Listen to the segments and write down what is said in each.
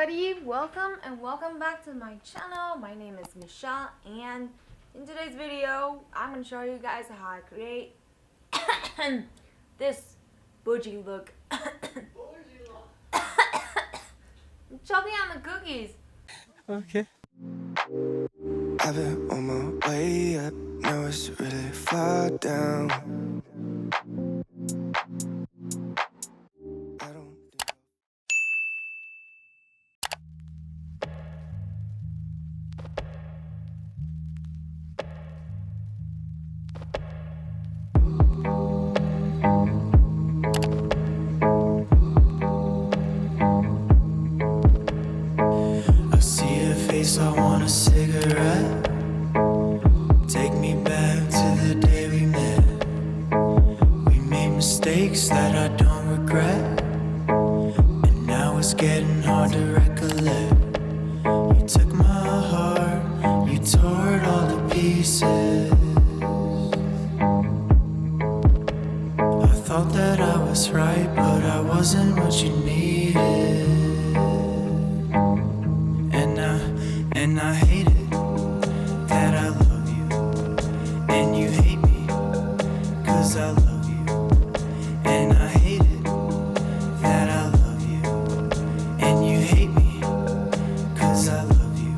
everybody, welcome back to my channel. My name is Michelle, and in today's video I'm going to show you guys how I create this bougie look. I'm choking on the cookies. Okay. I've been on my way up, now it's really far down. I don't I see a face, I want a cigarette. Take me back to the day we met. We made mistakes that I don't regret, and now it's getting hard to recollect. You took my heart, you tore it all to pieces. I thought that I was right, but I wasn't what you needed. And I hate it that I love you, and you hate me, cause I love you. And I hate it that I love you, and you hate me, cause I love you.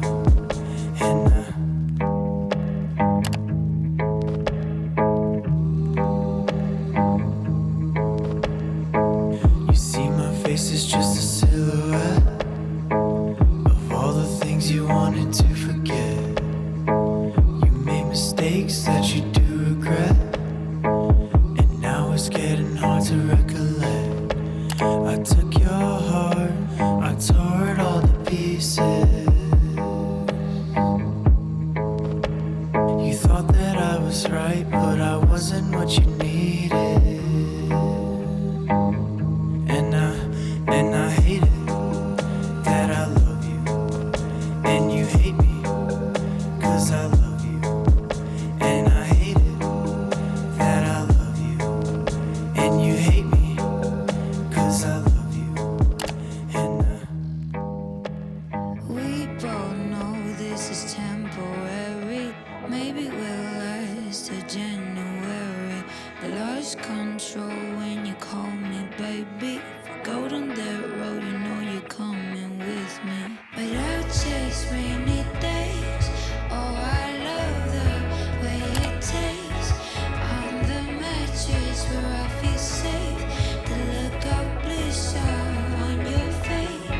You see my face is just a silhouette of all the things you wanted to forget. You made mistakes that you do regret, and now it's getting hard to recollect. I took your heart, I tore it all to pieces. You thought that I was right, but I wasn't what you needed. And I hate it that I love you, and you hate me, cause I love you. And I hate it that I love you, and you hate me, cause I love you. We both know this is temporary. Maybe we'll last till January. I lost control when you call me baby. If I go down that road, you know you're coming with me. But I'll chase rainy days. Oh, I love the way it tastes. On the mattress where I feel safe. The look of bliss on your face.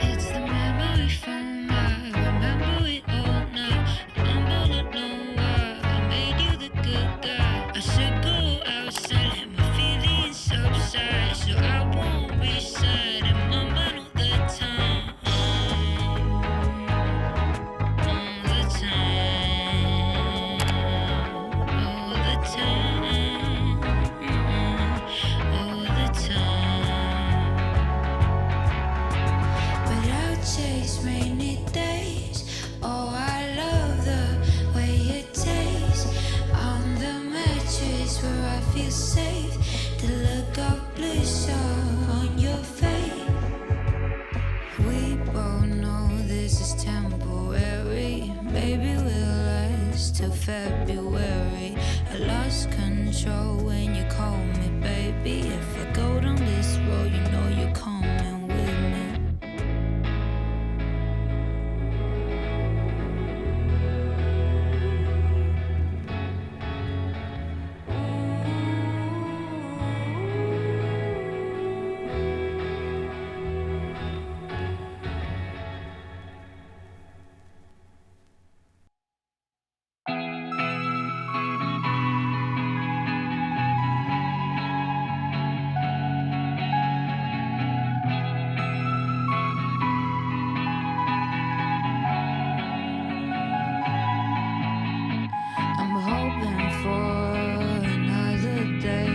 It's the memory from I remember it all now. I'm gonna know why I made you the good guy. I should go outside, let my feelings subside, so I won't be sad in my mind all the time. All the time. All the time. All the time. But I'll chase rainy days. Oh, I love the way it tastes. On the mattress where I feel safe. The look of bliss on your face. We both know this is temporary. Maybe we'll last till February. I lost control when you call me baby. If I go down this road, you know you're coming with me. I'm hoping for another day.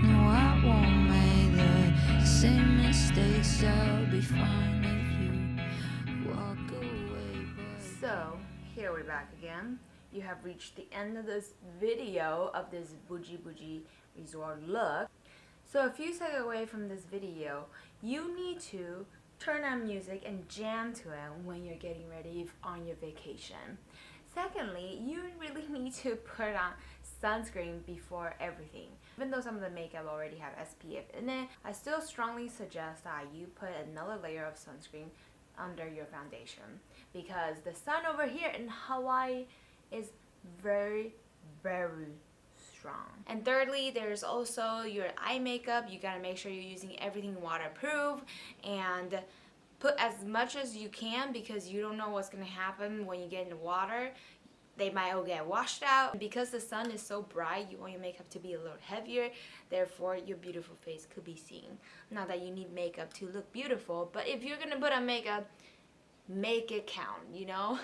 No, I won't make the same mistakes. I'll be fine if you walk away. So, here we're back again. You have reached the end of this video of this bougie resort look. So if you take away from this video, you need to turn on music and jam to it when you're getting ready on your vacation. Secondly, you really need to put on sunscreen before everything. Even though some of the makeup already have SPF in it, I still strongly suggest that you put another layer of sunscreen under your foundation, because the sun over here in Hawaii is very, very strong. And thirdly, there's also your eye makeup. You gotta make sure you're using everything waterproof and put as much as you can, because you don't know what's gonna happen when you get in the water. They might all get washed out. Because the sun is so bright, you want your makeup to be a little heavier, therefore your beautiful face could be seen. Not that you need makeup to look beautiful, but if you're gonna put on makeup, make it count, you know?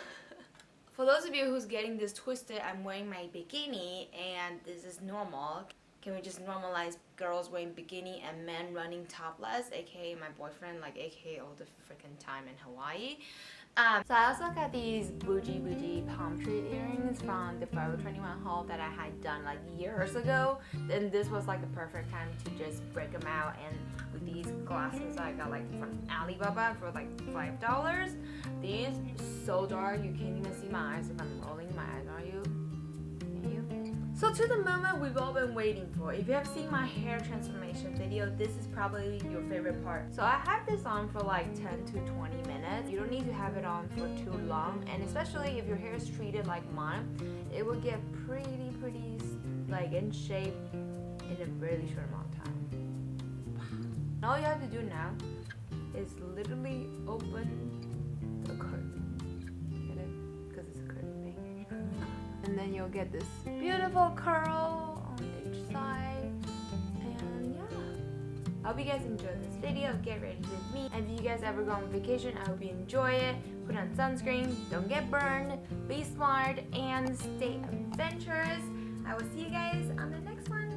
For those of you who's getting this twisted, I'm wearing my bikini and this is normal. Can we just normalize girls wearing bikini and men running topless, aka my boyfriend, like aka all the freaking time in Hawaii? So I also got these bougie palm tree earrings from the Forever 21 haul that I had done like years ago. And this was like the perfect time to just break them out. And with these glasses I got like from Alibaba for like $5. These so dark you can't even see my eyes if I'm rolling my eyes, are you? Can you? So to the moment we've all been waiting for. If you have seen my hair transformation video, this is probably your favorite part. So I have this on for like 10 to 20 minutes. You don't need to have it on for too long, and especially if your hair is treated like mine, it will get pretty like in shape in a really short amount of time. And all you have to do now is literally open the curtain. Get it? Because it's a curtain thing. And then you'll get this beautiful curl on each side. And yeah, I hope you guys enjoyed this video. Get ready with me. And if you guys ever go on vacation, I hope you enjoy it. Put on sunscreen, don't get burned, be smart, and stay adventurous. I will see you guys on the next one.